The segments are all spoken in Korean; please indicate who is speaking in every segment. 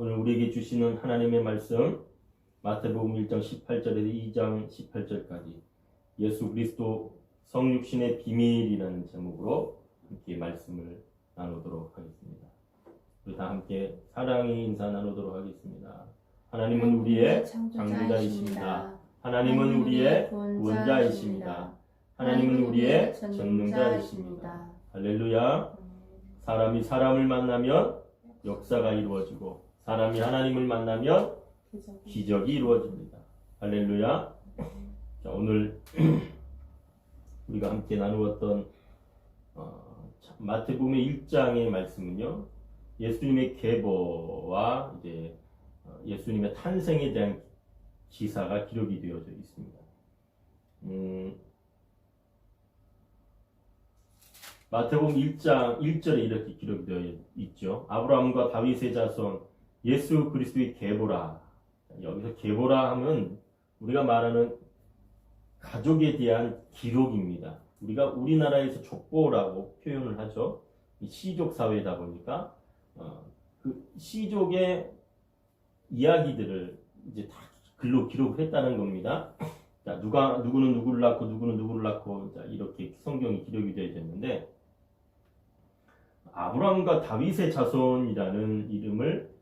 Speaker 1: 오늘 우리에게 주시는 하나님의 말씀 마태복음 1장 18절에서 2장 18절까지 예수 그리스도 성육신의 비밀이라는 제목으로 함께 말씀을 나누도록 하겠습니다. 우리 다 함께 사랑의 인사 나누도록 하겠습니다. 하나님은 우리의 창조자이십니다. 하나님은 우리의 구원자이십니다. 하나님은 우리의 전능자이십니다. 할렐루야. 사람이 사람을 만나면 역사가 이루어지고 사람이 하나님을 만나면 기적이 이루어집니다. 할렐루야. 자, 오늘 우리가 함께 나누었던 마태복음 1장의 말씀은요, 예수님의 계보와 이제 예수님의 탄생에 대한 기사가 기록이 되어져 있습니다. 마태복음 1장 1절에 이렇게 기록이 되어 있죠. 아브라함과 다윗의 자손 예수 그리스도의 계보라. 여기서 계보라 하면 우리가 말하는 가족에 대한 기록입니다. 우리가 우리나라에서 족보라고 표현을 하죠. 시족 사회다 보니까 그 시족의 이야기들을 이제 다 글로 기록했다는 겁니다. 자, 누구는 누구를 낳고 누구는 누구를 낳고, 자, 이렇게 성경이 기록이 되어 있는데, 아브라함과 다윗의 자손이라는 이름을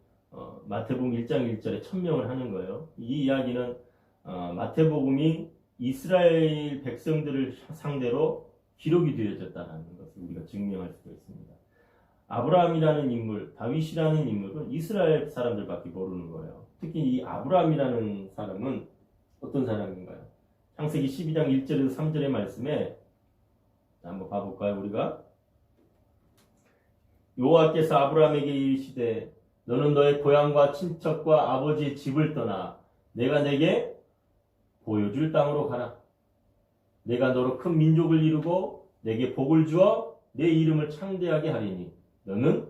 Speaker 1: 마태복음 1장 1절에 천명을 하는 거예요. 이 이야기는 마태복음이 이스라엘 백성들을 상대로 기록이 되어졌다는 것을 우리가 증명할 수가 있습니다. 아브라함이라는 인물, 다윗이라는 인물은 이스라엘 사람들밖에 모르는 거예요. 특히 이 아브라함이라는 사람은 어떤 사람인가요? 창세기 12장 1절에서 3절의 말씀에 한번 봐볼까요? 우리가 여호와께서 아브라함에게 이르시되 너는 너의 고향과 친척과 아버지의 집을 떠나 내가 내게 보여줄 땅으로 가라. 내가 너로 큰 민족을 이루고 내게 복을 주어 내 이름을 창대하게 하리니 너는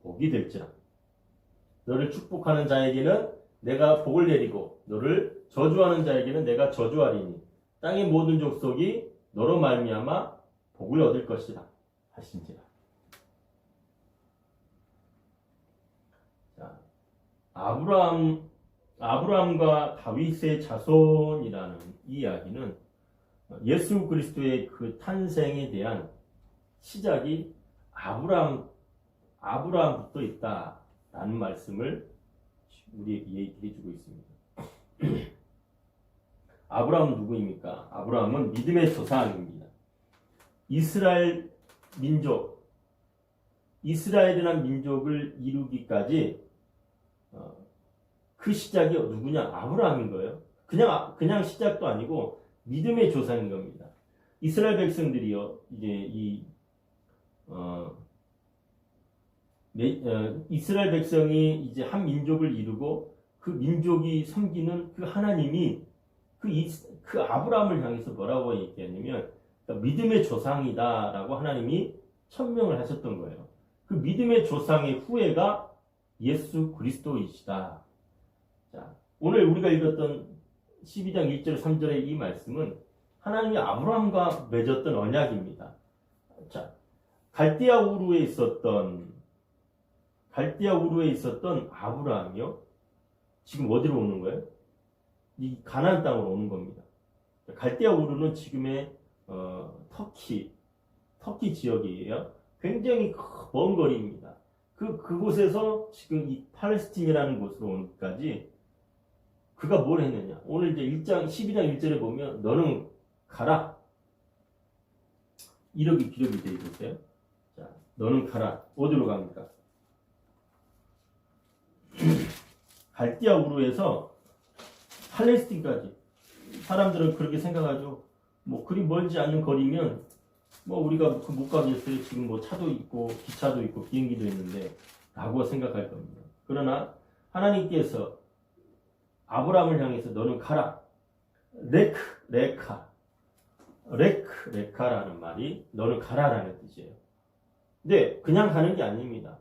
Speaker 1: 복이 될지라. 너를 축복하는 자에게는 내가 복을 내리고 너를 저주하는 자에게는 내가 저주하리니 땅의 모든 족속이 너로 말미암아 복을 얻을 것이라 하신지라. 자, 아브라함과 다윗의 자손이라는 이 이야기는 예수 그리스도의 그 탄생에 대한 시작이 아브라함부터 있다라는 말씀을 우리에게 얘기해주고 있습니다. 아브라함은 누구입니까? 아브라함은 믿음의 조상입니다. 이스라엘이라는 민족을 이루기까지 그 시작이 누구냐? 아브라함인 거예요. 그냥 시작도 아니고 믿음의 조상인 겁니다. 이스라엘 백성들이요, 이제 이스라엘 백성이 이제 한 민족을 이루고 그 민족이 섬기는 그 하나님이 그 아브라함을 향해서 뭐라고 얘기했냐면 믿음의 조상이다라고 하나님이 천명을 하셨던 거예요. 그 믿음의 조상의 후예가 예수 그리스도이시다. 자, 오늘 우리가 읽었던 12장 1절 3절의 이 말씀은 하나님이 아브라함과 맺었던 언약입니다. 자, 갈대아 우르에 있었던 아브라함이요, 지금 어디로 오는 거예요? 이 가나안 땅으로 오는 겁니다. 갈대아 우르는 지금의 터키 지역이에요. 굉장히 먼 거리입니다. 그곳에서 지금 이 팔레스틴이라는 곳으로 오기까지 그가 뭘 했느냐? 오늘 이제 12장 1절에 보면 너는 가라. 이렇게 기록이 되어 있어요. 자, 너는 가라. 어디로 갑니까? 갈대아 우르에서 팔레스틴까지. 사람들은 그렇게 생각하죠. 뭐 그리 멀지 않는 거리면 뭐 우리가 못 가겠어요. 지금 뭐 차도 있고 기차도 있고 비행기도 있는데 라고 생각할 겁니다. 그러나 하나님께서 아브라함을 향해서 너는 가라. 레카라는 말이 너는 가라라는 뜻이에요. 근데 그냥 가는 게 아닙니다.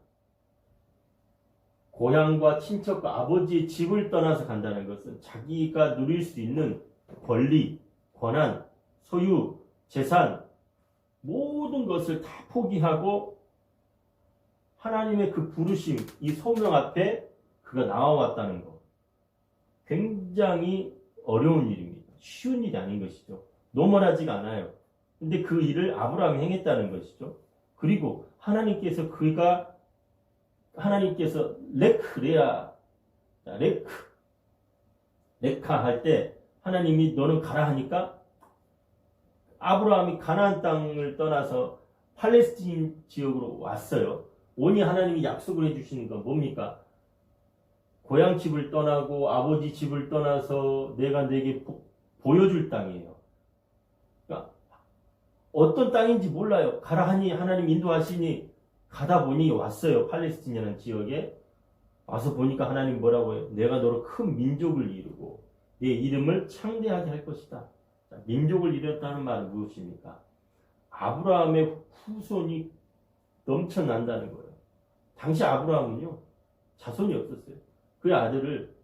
Speaker 1: 고향과 친척과 아버지의 집을 떠나서 간다는 것은 자기가 누릴 수 있는 권리, 권한, 소유, 재산, 모든 것을 다 포기하고 하나님의 그 부르심, 이 소명 앞에 그가 나와왔다는 것. 굉장히 어려운 일입니다. 쉬운 일이 아닌 것이죠. 노멀하지가 않아요. 근데 그 일을 아브라함이 행했다는 것이죠. 그리고 하나님께서 레카 할 때 하나님이 너는 가라 하니까 아브라함이 가나안 땅을 떠나서 팔레스틴 지역으로 왔어요. 오니 하나님이 약속을 해주시는 건 뭡니까? 고향 집을 떠나고 아버지 집을 떠나서 내가 내게 보여줄 땅이에요. 그러니까 어떤 땅인지 몰라요. 가라 하니 하나님 인도하시니 가다 보니 왔어요. 팔레스틴이라는 지역에 와서 보니까 하나님 뭐라고 해요? 내가 너로 큰 민족을 이루고 내 이름을 창대하게 할 것이다. 자, 민족을 이뤘다는 말은 무엇입니까? 아브라함의 후손이 넘쳐난다는 거예요. 당시 아브라함은요 자손이 없었어요. 그 아들을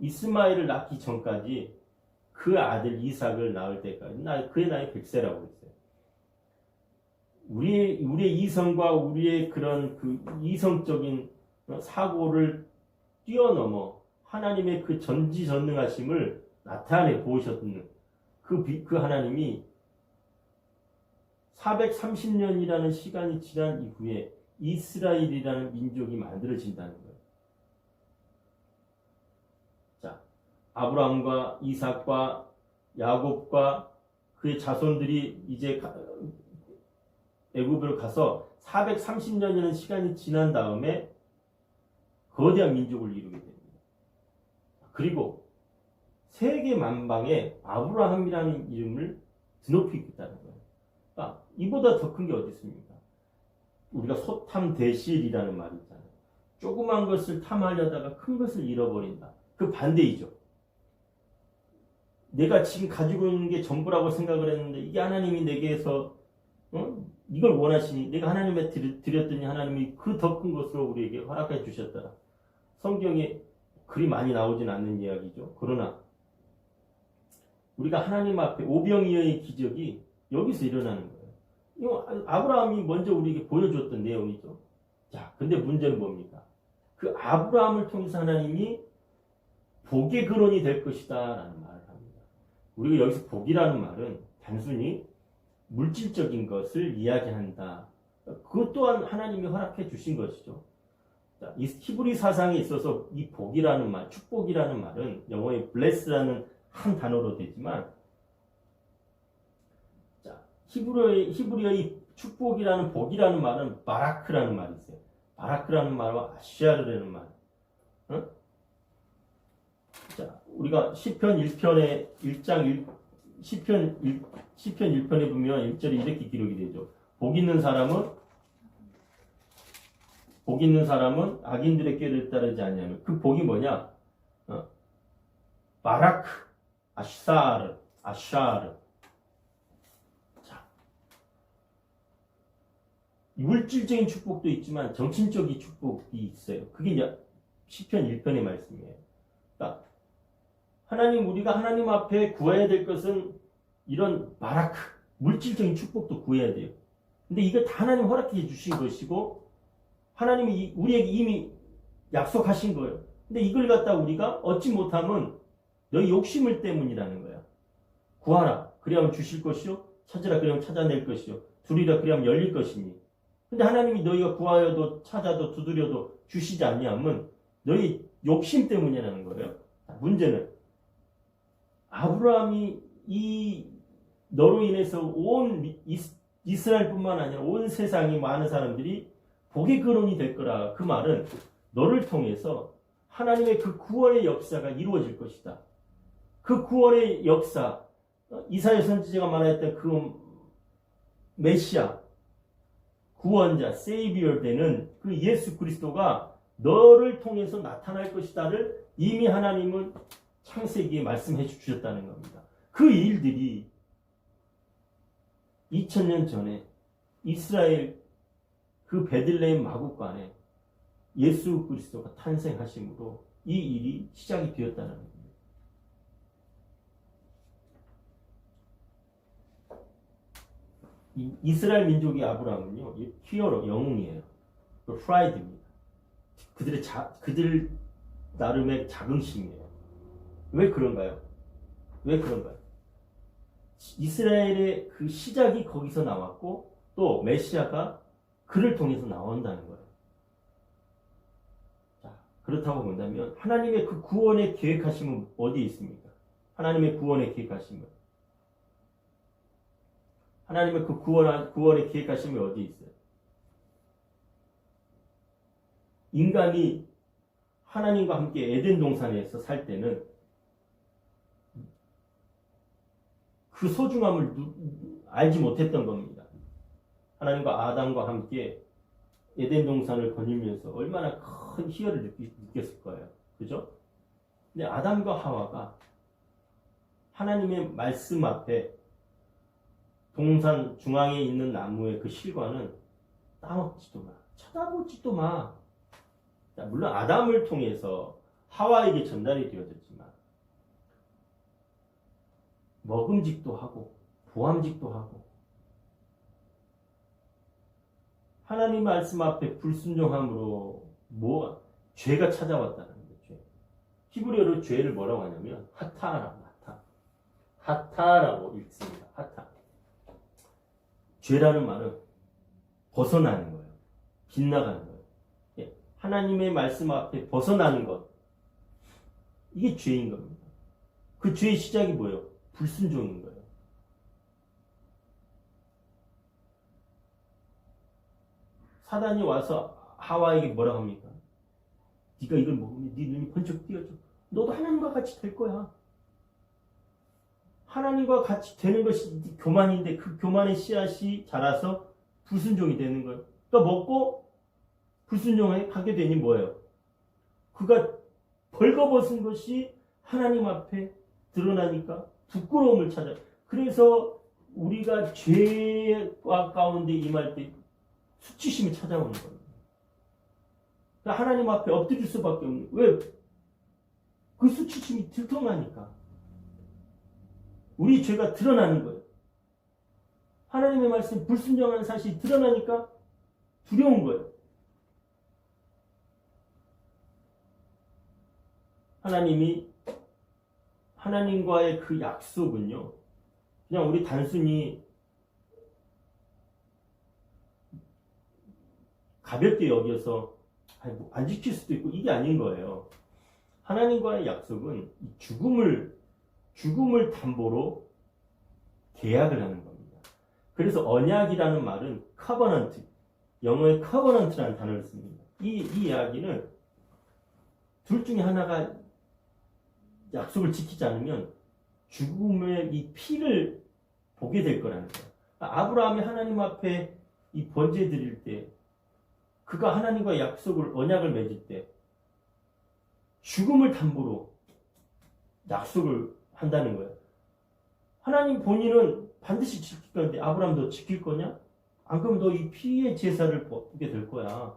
Speaker 1: 이스마엘을 낳기 전까지 그 아들 이삭을 낳을 때까지 그의 나이 100세라고 했어요. 우리의 이성과 우리의 그런 그 이성적인 사고를 뛰어넘어 하나님의 그 전지전능하심을 나타내 보이셨는 그 하나님이 430년이라는 시간이 지난 이후에 이스라엘이라는 민족이 만들어진다는 거예요. 자, 아브라함과 이삭과 야곱과 그의 자손들이 이제 애굽으로 가서 430년이라는 시간이 지난 다음에 거대한 민족을 이루게 됩니다. 그리고 세계 만방에 아브라함이라는 이름을 드높이겠다는 거예요. 그러니까 이보다 더 큰 게 어디 있습니까? 우리가 소탐대실이라는 말이 있잖아요. 조그만 것을 탐하려다가 큰 것을 잃어버린다. 그 반대이죠. 내가 지금 가지고 있는 게 전부라고 생각을 했는데 이게 하나님이 내게서 이걸 원하시니 내가 하나님한테 드렸더니 하나님이 그 더 큰 것으로 우리에게 허락해 주셨더라. 성경에 그리 많이 나오진 않는 이야기죠. 그러나 우리가 하나님 앞에 오병이어의 기적이 여기서 일어나는 거예요. 이거 아브라함이 먼저 우리에게 보여줬던 내용이죠. 자, 근데 문제는 뭡니까? 그 아브라함을 통해서 하나님이 복의 근원이 될 것이다 라는 말을 합니다. 우리가 여기서 복이라는 말은 단순히 물질적인 것을 이야기한다. 그것 또한 하나님이 허락해 주신 것이죠. 자, 이 히브리 사상에 있어서 이 복이라는 말, 축복이라는 말은 영어의 bless라는 한 단어로 되지만, 자, 히브리어의 축복이라는 복이라는 말은 바라크라는 말이 있어요. 바라크라는 말과 아시아르라는 말. 자, 우리가 시편 1편에 1장 10편 1편에 보면 1절에 이렇게 기록이 되죠. 복 있는 사람은 악인들의 꾀를 따르지 아니하며. 그 복이 뭐냐? 바라크, 아샤르. 자, 물질적인 축복도 있지만 정신적인 축복이 있어요. 그게 이제 시편 1편의 말씀이에요. 그러니까 우리가 하나님 앞에 구해야 될 것은 이런 바라크, 물질적인 축복도 구해야 돼요. 근데 이거 다 하나님 허락해 주신 것이고 하나님이 우리에게 이미 약속하신 거예요. 근데 이걸 갖다 우리가 얻지 못하면 너희 욕심을 때문이라는 거야. 구하라, 그리하면 주실 것이요. 찾으라, 그리하면 찾아낼 것이요. 두리라, 그리하면 열릴 것이니. 근데 하나님이 너희가 구하여도 찾아도 두드려도 주시지 않냐면 너희 욕심 때문이라는 거예요. 문제는 아브라함이 너로 인해서 온 이스라엘뿐만 아니라 온 세상의 많은 사람들이 복의 근원이 될 거라. 그 말은 너를 통해서 하나님의 그 구원의 역사가 이루어질 것이다. 그 구원의 역사, 이사야 선지자가 말했던 그 메시아, 구원자, 세이비어 되는 그 예수 그리스도가 너를 통해서 나타날 것이다를 이미 하나님은 창세기에 말씀해 주셨다는 겁니다. 그 일들이 2000년 전에 이스라엘 그 베들레헴 마구간에 예수 그리스도가 탄생하심으로 이 일이 시작이 되었다는 겁니다. 이스라엘 민족의 아브라함은요, 히어로, 영웅이에요. 프라이드입니다. 그들 나름의 자긍심이에요. 왜 그런가요? 왜 그런가요? 이스라엘의 그 시작이 거기서 나왔고 또 메시아가 그를 통해서 나온다는 거예요. 자, 그렇다고 본다면 하나님의 그 구원의 계획하심은 어디에 있습니까? 하나님의 구원의 계획하심은 하나님의 그 구원의 계획하심이 어디에 있어요? 인간이 하나님과 함께 에덴 동산에서 살 때는 그 소중함을 알지 못했던 겁니다. 하나님과 아담과 함께 에덴 동산을 거닐면서 얼마나 큰 희열을 느꼈을 거예요. 그죠? 근데 아담과 하와가 하나님의 말씀 앞에 동산 중앙에 있는 나무의 그 실과는 따먹지도 마. 쳐다보지도 마. 자, 물론 아담을 통해서 하와에게 전달이 되어졌지만 먹음직도 하고 보암직도 하고 하나님 말씀 앞에 불순종함으로 죄가 찾아왔다는 거죠. 히브리어로 죄를 뭐라고 하냐면 하타라고 읽습니다. 하타. 죄라는 말은 벗어나는 거예요. 빗나가는 거예요. 예. 하나님의 말씀 앞에 벗어나는 것. 이게 죄인 겁니다. 그 죄의 시작이 뭐예요? 불순종인 거예요. 사단이 와서 하와에게 뭐라고 합니까? 네가 이걸 먹으면 네 눈이 번쩍 띄어져. 너도 하나님과 같이 될 거야. 하나님과 같이 되는 것이 교만인데 그 교만의 씨앗이 자라서 불순종이 되는 거예요. 그러니까 먹고 불순종에 하게 되니 뭐예요? 그가 벌거벗은 것이 하나님 앞에 드러나니까 부끄러움을 찾아요. 그래서 우리가 죄와 가운데 임할 때 수치심이 찾아오는 거예요. 그러니까 하나님 앞에 엎드릴 수밖에 없는 거예요. 왜? 그 수치심이 들통나니까. 우리 죄가 드러나는 거예요. 하나님의 말씀 불순종하는 사실이 드러나니까 두려운 거예요. 하나님과의 그 약속은요, 그냥 우리 단순히 가볍게 여겨서 안 지킬 수도 있고 이게 아닌 거예요. 하나님과의 약속은 죽음을 담보로 계약을 하는 겁니다. 그래서 언약이라는 말은 커버넌트, 영어의 커버넌트라는 단어를 씁니다. 이 이야기는 둘 중에 하나가 약속을 지키지 않으면 죽음의 이 피를 보게 될 거라는 거예요. 아브라함이 하나님 앞에 이 번제 드릴 때 그가 하나님과 약속을 언약을 맺을 때 죽음을 담보로 약속을 한다는 거예요. 하나님 본인은 반드시 지킬 건데 아브라함 너 지킬 거냐? 안 그러면 너 이 피의 제사를 보게 될 거야.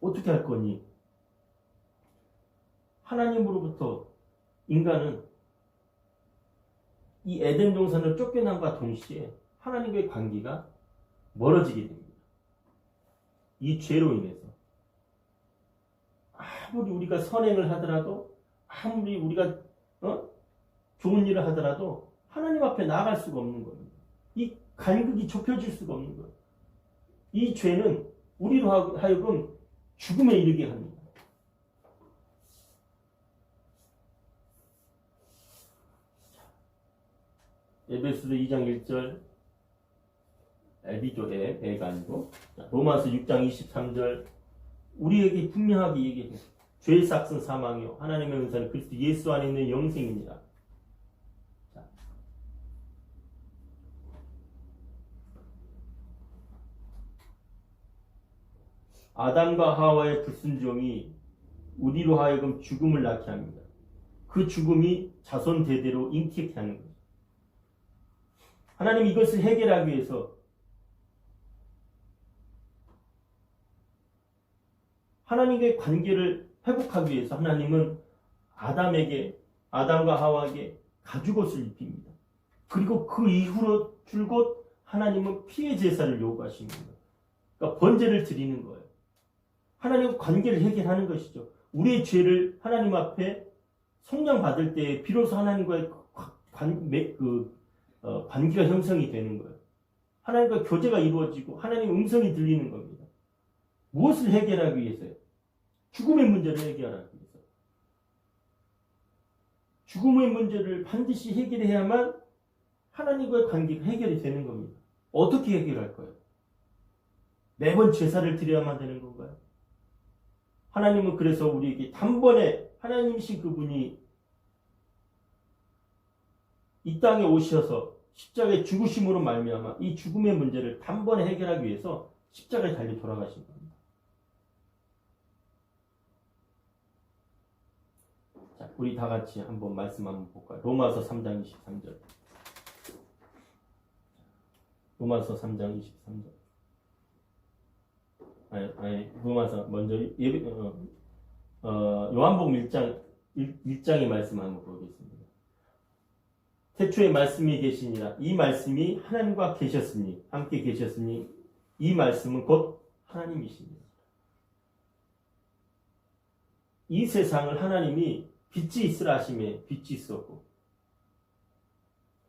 Speaker 1: 어떻게 할 거니? 하나님으로부터 인간은 이 에덴 동산을 쫓겨남과 동시에 하나님과의 관계가 멀어지게 됩니다. 이 죄로 인해서 아무리 우리가 선행을 하더라도 아무리 우리가 좋은 일을 하더라도 하나님 앞에 나아갈 수가 없는 거예요. 이 간극이 좁혀질 수가 없는 거예요. 이 죄는 우리로 하여금 죽음에 이르게 합니다. 에베소서 2장 1절 B조 B가 아니고 로마서 6장 23절 우리에게 분명하게 얘기해요. 죄의 삭은 사망이요 하나님의 은사는 그리스도 예수 안에 있는 영생이니라. 자. 아담과 하와의 불순종이 우리로 하여금 죽음을 낳게 합니다. 그 죽음이 자손 대대로 인티게 하는 거죠. 하나님 이것을 해결하기 위해서 하나님과의 관계를 회복하기 위해서 하나님은 아담과 하와에게 가죽옷을 입힙니다. 그리고 그 이후로 줄곧 하나님은 피의 제사를 요구하십니다. 그러니까 번제를 드리는 거예요. 하나님과 관계를 해결하는 것이죠. 우리의 죄를 하나님 앞에 속량 받을 때 비로소 하나님과의 관계가 형성이 되는 거예요. 하나님과 교제가 이루어지고 하나님의 음성이 들리는 겁니다. 무엇을 해결하기 위해서요? 죽음의 문제를 해결하기 위해서. 죽음의 문제를 반드시 해결해야만 하나님과의 관계가 해결이 되는 겁니다. 어떻게 해결할 거예요? 매번 제사를 드려야만 되는 건가요? 하나님은 그래서 우리에게 단번에 하나님이신 그분이 이 땅에 오셔서 십자가에 죽으심으로 말미암아 이 죽음의 문제를 단번에 해결하기 위해서 십자가에 달려 돌아가신 겁니다. 자, 우리 다 같이 한번 말씀 한번 볼까요? 로마서 3장 23절. 로마서 3장 23절. 로마서 먼저 요한복음 1장의 말씀 한번 보겠습니다. 태초에 말씀이 계시니라. 이 말씀이 하나님과 계셨으니 함께 계셨으니 이 말씀은 곧 하나님이시니라. 이 세상을 하나님이 빛이 있으라 하심에 빛이 있었고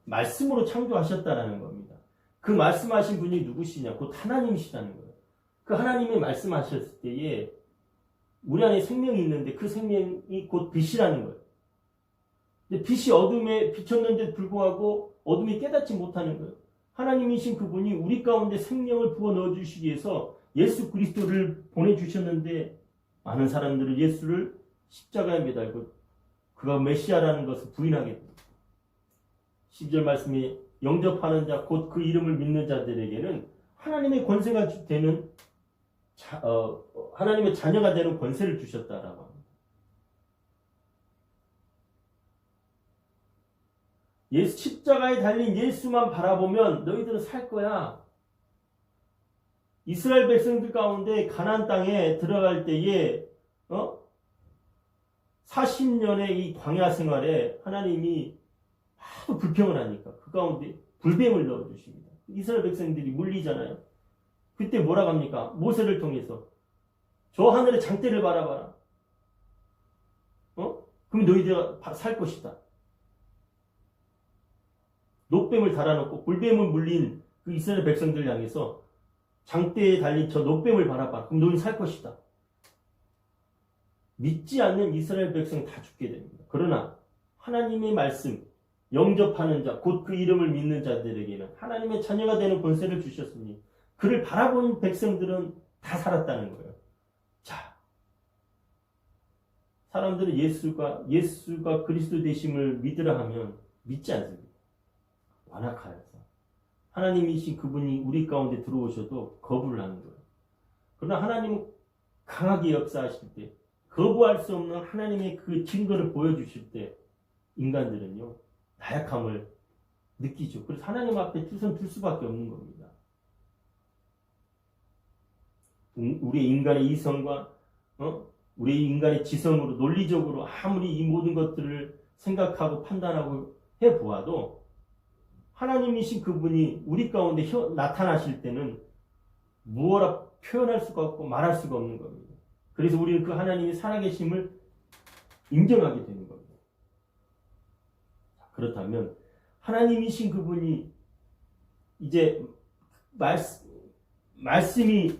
Speaker 1: 말씀으로 창조하셨다라는 겁니다. 그 말씀하신 분이 누구시냐? 곧 하나님이시라는 거예요. 그 하나님이 말씀하셨을 때에 우리 안에 생명이 있는데 그 생명이 곧 빛이라는 거예요. 근데 빛이 어둠에 비쳤는데 불구하고 어둠이 깨닫지 못하는 거예요. 하나님이신 그분이 우리 가운데 생명을 부어 넣어주시기 위해서 예수 그리스도를 보내주셨는데 많은 사람들은 예수를 십자가에 매달고 그가 메시아라는 것을 부인하게 됩니다. 10절 말씀이 영접하는 자 곧 그 이름을 믿는 자들에게는 하나님의 권세가 되는 하나님의 자녀가 되는 권세를 주셨다라고 합니다. 예수 십자가에 달린 예수만 바라보면 너희들은 살 거야. 이스라엘 백성들 가운데 가나안 땅에 들어갈 때에 40년의 이 광야 생활에 하나님이 하도 불평을 하니까 그 가운데 불뱀을 넣어주십니다. 이스라엘 백성들이 물리잖아요. 그때 뭐라고 합니까? 모세를 통해서 저 하늘의 장대를 바라봐라. 그럼 너희들 살 것이다. 놋뱀을 달아놓고 불뱀을 물린 그 이스라엘 백성들을 향해서 장대에 달린 저 놋뱀을 바라봐. 그럼 너희는 살 것이다. 믿지 않는 이스라엘 백성 다 죽게 됩니다. 그러나 하나님의 말씀, 영접하는 자, 곧 그 이름을 믿는 자들에게는 하나님의 자녀가 되는 권세를 주셨으니 그를 바라본 백성들은 다 살았다는 거예요. 자, 사람들은 예수가 그리스도 되심을 믿으라 하면 믿지 않습니다. 완악하여서 하나님이신 그분이 우리 가운데 들어오셔도 거부를 하는 거예요. 그러나 하나님은 강하게 역사하실 때 거부할 수 없는 하나님의 그 증거를 보여주실 때 인간들은요 나약함을 느끼죠. 그래서 하나님 앞에 두 손 들 수밖에 없는 겁니다. 우리 인간의 이성과 우리 인간의 지성으로 논리적으로 아무리 이 모든 것들을 생각하고 판단하고 해보아도 하나님이신 그분이 우리 가운데 나타나실 때는 무엇라 표현할 수가 없고 말할 수가 없는 겁니다. 그래서 우리는 그 하나님이 살아계심을 인정하게 되는 겁니다. 그렇다면 하나님이신 그분이 이제 말씀이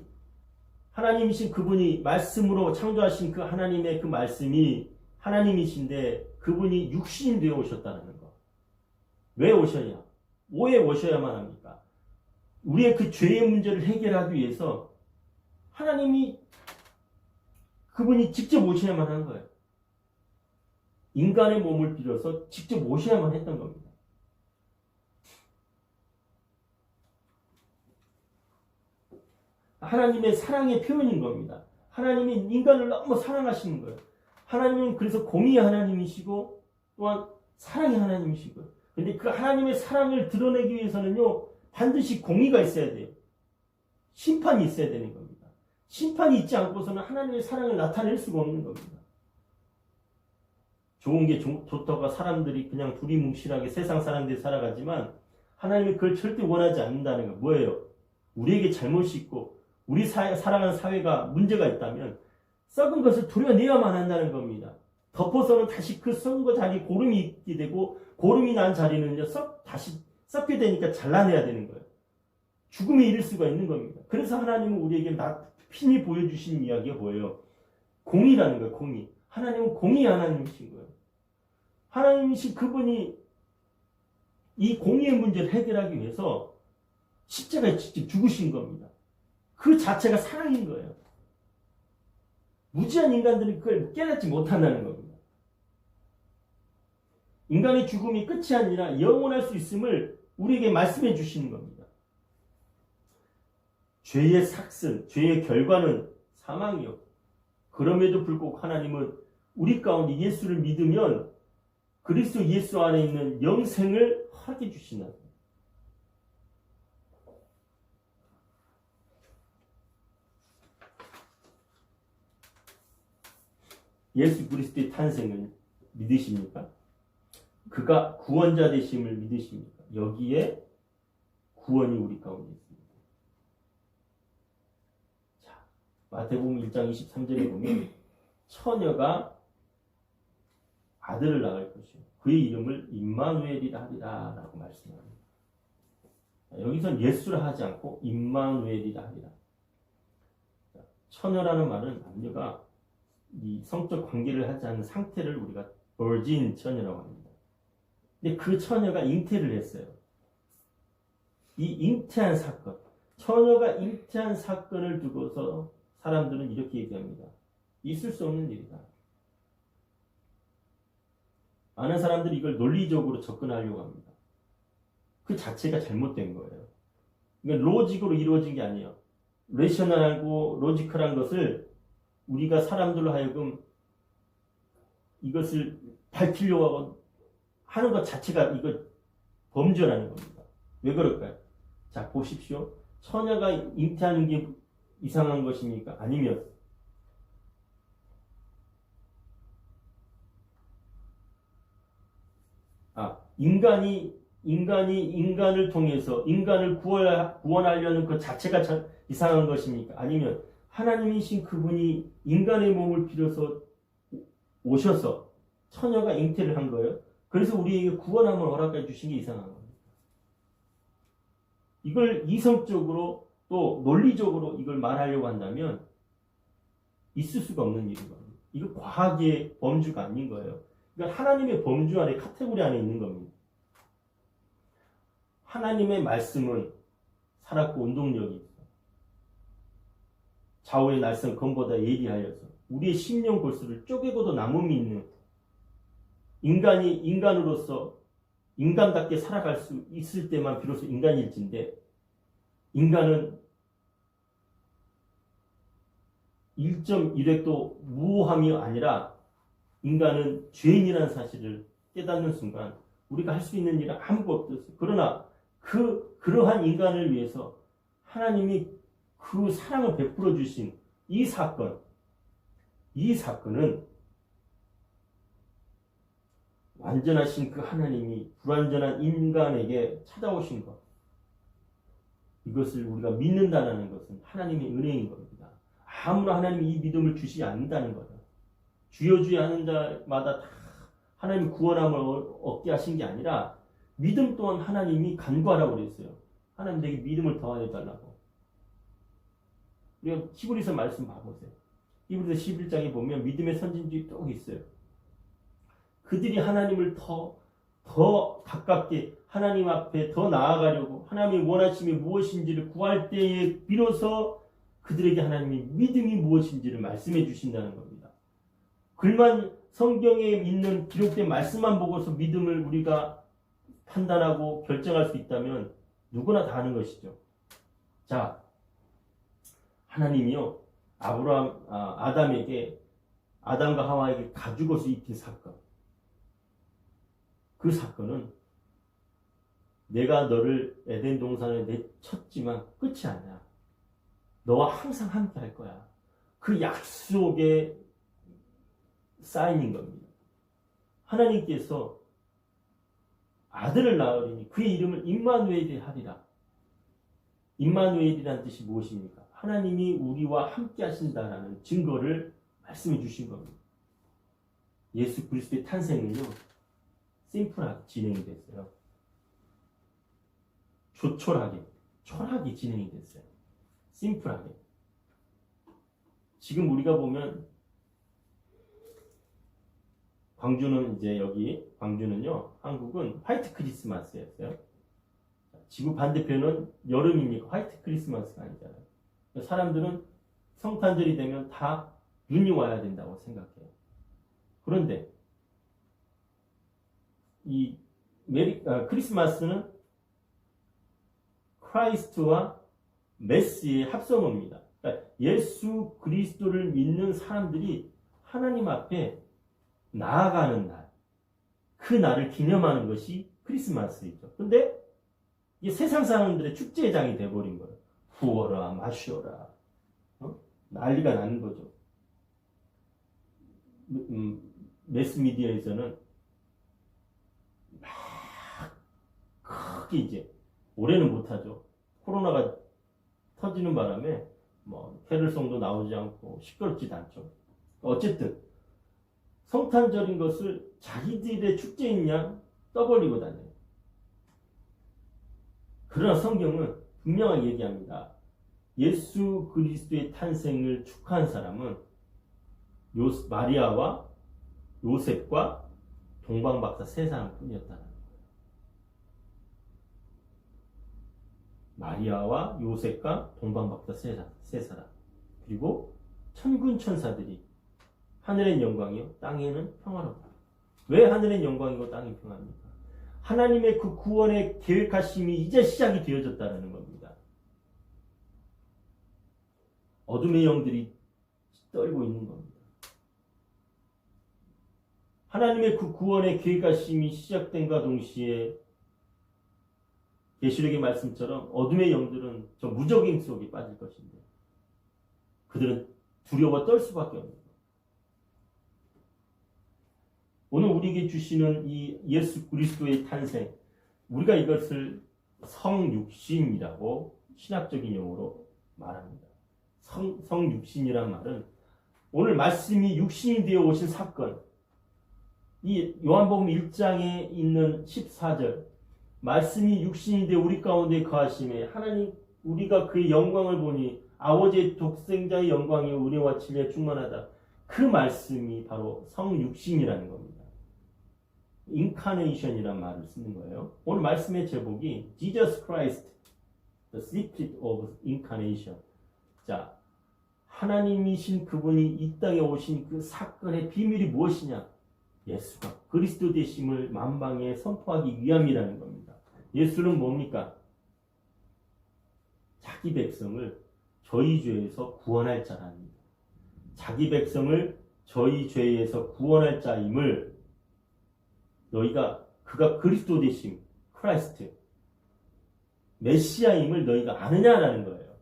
Speaker 1: 하나님이신 그분이 말씀으로 창조하신 그 하나님의 그 말씀이 하나님이신데 그분이 육신이 되어 오셨다는 거. 왜 오셔야? 왜 오셔야만 합니까? 우리의 그 죄의 문제를 해결하기 위해서 하나님이 그분이 직접 오셔야만 한 거예요. 인간의 몸을 빌어서 직접 오셔야만 했던 겁니다. 하나님의 사랑의 표현인 겁니다. 하나님이 인간을 너무 사랑하시는 거예요. 하나님은 그래서 공의의 하나님이시고 또한 사랑의 하나님이시고요. 근데 그 하나님의 사랑을 드러내기 위해서는요, 반드시 공의가 있어야 돼요. 심판이 있어야 되는 겁니다. 심판이 있지 않고서는 하나님의 사랑을 나타낼 수가 없는 겁니다. 좋은 게 좋다가 사람들이 그냥 두리뭉실하게 세상 사람들이 살아가지만 하나님이 그걸 절대 원하지 않는다는 거 뭐예요? 우리에게 잘못이 있고 우리 살아가는 사회가 문제가 있다면 썩은 것을 도려내야만 한다는 겁니다. 덮어서는 다시 그 썩은 것 자리에 고름이 있게 되고 고름이 난 자리는요 다시 썩게 되니까 잘라내야 되는 거예요. 죽음에 이를 수가 있는 겁니다. 그래서 하나님은 우리에게 핀히 보여주신 이야기가 뭐예요? 공의라는 거예요. 공의. 하나님은 공의의 하나님이신 거예요. 하나님이신 그분이 이 공의의 문제를 해결하기 위해서 십자가에 직접 죽으신 겁니다. 그 자체가 사랑인 거예요. 무지한 인간들은 그걸 깨닫지 못한다는 겁니다. 인간의 죽음이 끝이 아니라 영원할 수 있음을 우리에게 말씀해 주시는 겁니다. 죄의 삭슨, 죄의 결과는 사망이요. 그럼에도 불구하고 하나님은 우리 가운데 예수를 믿으면 그리스도 예수 안에 있는 영생을 허락해 주시나. 예수 그리스도의 탄생을 믿으십니까? 그가 구원자 되심을 믿으십니까? 여기에 구원이 우리 가운데 있습니다. 자, 마태복음 1장 23절에 보면 처녀가 아들을 낳을 것이요 그의 이름을 임마누엘이라 하리라 라고 말씀합니다. 여기서 예수라 하지 않고 임마누엘이라 하리라. 처녀라는 말은 남녀가 이 성적 관계를 하지 않는 상태를 우리가 virgin 처녀라고 합니다. 근데 그 처녀가 잉태를 했어요. 이 잉태한 사건, 처녀가 잉태한 사건을 두고서 사람들은 이렇게 얘기합니다. 있을 수 없는 일이다. 많은 사람들이 이걸 논리적으로 접근하려고 합니다. 그 자체가 잘못된 거예요. 이건 로직으로 이루어진 게 아니에요. 레셔널하고 로지컬한 것을 우리가 사람들로 하여금 이것을 밝히려고 하고 하는 것 자체가 이거 범죄라는 겁니다. 왜 그럴까요? 자, 보십시오. 처녀가 잉태하는 게 이상한 것입니까? 아니면 인간이 인간을 통해서 인간을 구원하려는 그 자체가 이상한 것입니까? 아니면 하나님이신 그분이 인간의 몸을 빌어서 오셔서 처녀가 잉태를 한 거예요. 그래서 우리에게 구원함을 허락해 주신 게 이상한 겁니다. 이걸 이성적으로 또 논리적으로 이걸 말하려고 한다면 있을 수가 없는 일인 겁니다. 이거 과학의 범주가 아닌 거예요. 그러니까 하나님의 범주 안에 카테고리 안에 있는 겁니다. 하나님의 말씀은 살았고 운동력이 있어. 좌우의 날선 검보다 예리하여서 우리의 심령 골수를 쪼개고도 남음이 있는 인간이 인간으로서 인간답게 살아갈 수 있을 때만 비로소 인간일진데 인간은 1.1획도 무함이 아니라 인간은 죄인이라는 사실을 깨닫는 순간 우리가 할 수 있는 일은 아무것도 없어요. 그러나 그러한 인간을 위해서 하나님이 그 사랑을 베풀어 주신 이 사건은 완전하신 그 하나님이 불완전한 인간에게 찾아오신 것. 이것을 우리가 믿는다는 것은 하나님의 은혜인 겁니다. 아무나 하나님이 이 믿음을 주시지 않는다는 거죠. 주여 주여 하는 자마다 다 하나님이 구원함을 얻게 하신 게 아니라 믿음 또한 하나님이 간구하라고 그랬어요. 하나님 내게 믿음을 더하여 달라고. 우리가 히브리서 말씀 봐보세요. 히브리서 11장에 보면 믿음의 선진들이 또 있어요. 그들이 하나님을 더 가깝게 하나님 앞에 더 나아가려고 하나님이 원하심이 무엇인지를 구할 때에 비로소 그들에게 하나님이 믿음이 무엇인지를 말씀해 주신다는 겁니다. 글만 성경에 있는 기록된 말씀만 보고서 믿음을 우리가 판단하고 결정할 수 있다면 누구나 다 하는 것이죠. 자, 하나님이요 아담과 하와에게 가죽옷을 입힌 사건. 그 사건은 내가 너를 에덴 동산에 내쳤지만 끝이 아니야. 너와 항상 함께 할 거야. 그 약속의 사인인 겁니다. 하나님께서 아들을 낳으리니 그의 이름을 임마누엘이 하리라. 임마누엘이라는 뜻이 무엇입니까? 하나님이 우리와 함께 하신다라는 증거를 말씀해 주신 겁니다. 예수 그리스도의 탄생은요, 심플하게 진행이 됐어요. 초라하게 진행이 됐어요. 심플하게. 지금 우리가 보면 광주는요, 한국은 화이트 크리스마스였어요. 지구 반대편은 여름이니까 화이트 크리스마스가 아니잖아요. 사람들은 성탄절이 되면 다 눈이 와야 된다고 생각해요. 그런데 이 크리스마스는 크라이스트와 메시의 합성어입니다. 그러니까 예수 그리스도를 믿는 사람들이 하나님 앞에 나아가는 날, 그 날을 기념하는 것이 크리스마스이죠. 근데 이게 세상 사람들의 축제장이 돼버린 거예요. 부어라, 마셔라, 난리가 나는 거죠. 매스미디어에서는 막 크게 이제 올해는 못하죠. 코로나가 터지는 바람에 캐럴송도 나오지 않고 시끄럽지도 않죠. 어쨌든 성탄절인 것을 자기들의 축제인 양 떠벌리고 다녀요. 그러나 성경은 분명하게 얘기합니다. 예수 그리스도의 탄생을 축하한 사람은 마리아와 요셉과 동방박사 세 사람뿐이었다는 거예요. 마리아와 요셉과 동방박사 세 사람. 그리고 천군 천사들이 하늘의 영광이요 땅에는 평화롭다. 왜 하늘의 영광이고 땅이 평화입니까? 하나님의 그 구원의 계획하심이 이제 시작이 되어졌다는 겁니다. 어둠의 영들이 떨고 있는 겁니다. 하나님의 그 구원의 계획하심이 시작된과 동시에 계시록의 말씀처럼 어둠의 영들은 저 무적임 속에 빠질 것인데 그들은 두려워 떨 수밖에 없는 거예요. 오늘 우리에게 주시는 이 예수 그리스도의 탄생, 우리가 이것을 성육신이라고 신학적인 용어로 말합니다. 성육신이란 말은 오늘 말씀이 육신이 되어 오신 사건, 이 요한복음 1장에 있는 14절, 말씀이 육신이 되어 우리 가운데 거하심에 하나님 우리가 그의 영광을 보니 아버지의 독생자의 영광이 은혜와 진리에 충만하다. 그 말씀이 바로 성육신이라는 겁니다. 인카네이션이라는 말을 쓰는 거예요. 오늘 말씀의 제목이 Jesus Christ, the secret of incarnation. 자, 하나님이신 그분이 이 땅에 오신 그 사건의 비밀이 무엇이냐? 예수가 그리스도 되심을 만방에 선포하기 위함이라는 겁니다. 예수는 뭡니까? 자기 백성을 저희 죄에서 구원할 자랍니다. 자기 백성을 저희 죄에서 구원할 자임을 그가 그리스도 되심, 크라이스트, 메시아임을 너희가 아느냐라는 거예요.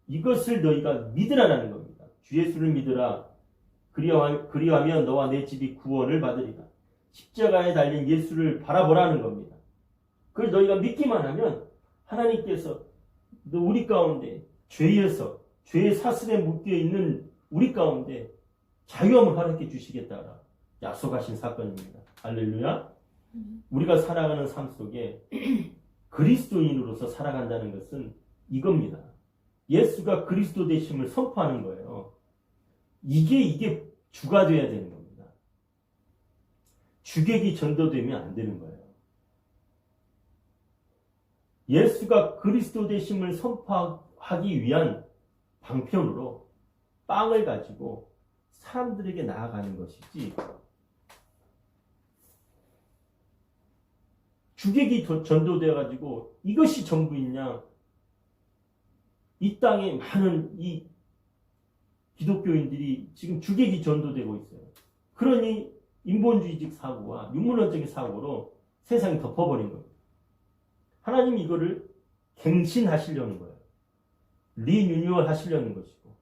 Speaker 1: 이것을 너희가 믿으라라는 겁니다. 주 예수를 믿으라. 그리하면 너와 내 집이 구원을 받으리라. 십자가에 달린 예수를 바라보라는 겁니다. 그걸 너희가 믿기만 하면 하나님께서 우리 가운데 죄의 사슬에 묶여 있는 우리 가운데 자유함을 허락해 주시겠다라 약속하신 사건입니다. 할렐루야. 우리가 살아가는 삶 속에 그리스도인으로서 살아간다는 것은 이겁니다. 예수가 그리스도 되심을 선포하는 거예요. 이게 주가 돼야 되는 겁니다. 주객이 전도되면 안 되는 거예요. 예수가 그리스도 되심을 선포하기 위한 방편으로 빵을 가지고 사람들에게 나아가는 것이지, 주객이 전도되어가지고 이것이 전부있냐? 이 땅에 많은 이 기독교인들이 지금 주객이 전도되고 있어요. 그러니 인본주의적 사고와 육문론적인 사고로 세상이 덮어버린 겁니다. 하나님이 이거를 갱신하시려는 거예요. 리뉴얼 하시려는 것이고,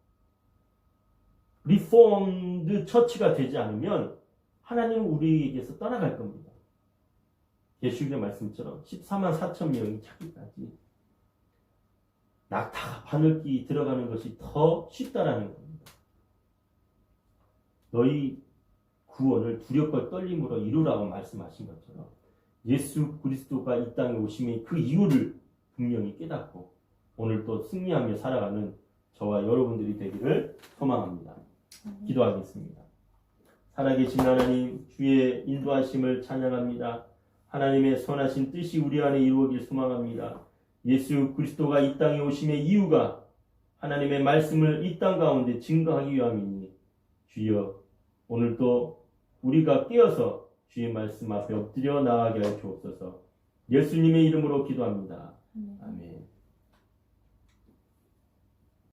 Speaker 1: 리폼드 처치가 되지 않으면 하나님은 우리에게서 떠나갈 겁니다. 예수님의 말씀처럼 14만 4천 명이 찾기까지 낙타가 바늘기 들어가는 것이 더 쉽다라는 겁니다. 너희 구원을 두렵고 떨림으로 이루라고 말씀하신 것처럼 예수 그리스도가 이 땅에 오심의 그 이유를 분명히 깨닫고 오늘 또 승리하며 살아가는 저와 여러분들이 되기를 소망합니다. 기도하겠습니다. 살아계신 하나님, 주의 인도하심을 찬양합니다. 하나님의 선하신 뜻이 우리 안에 이루어질 소망합니다. 예수 그리스도가 이 땅에 오심의 이유가 하나님의 말씀을 이 땅 가운데 증거하기 위함이니 주여 오늘도 우리가 깨어서 주의 말씀 앞에 엎드려 나아가게 하여 주옵소서. 예수님의 이름으로 기도합니다. 아멘.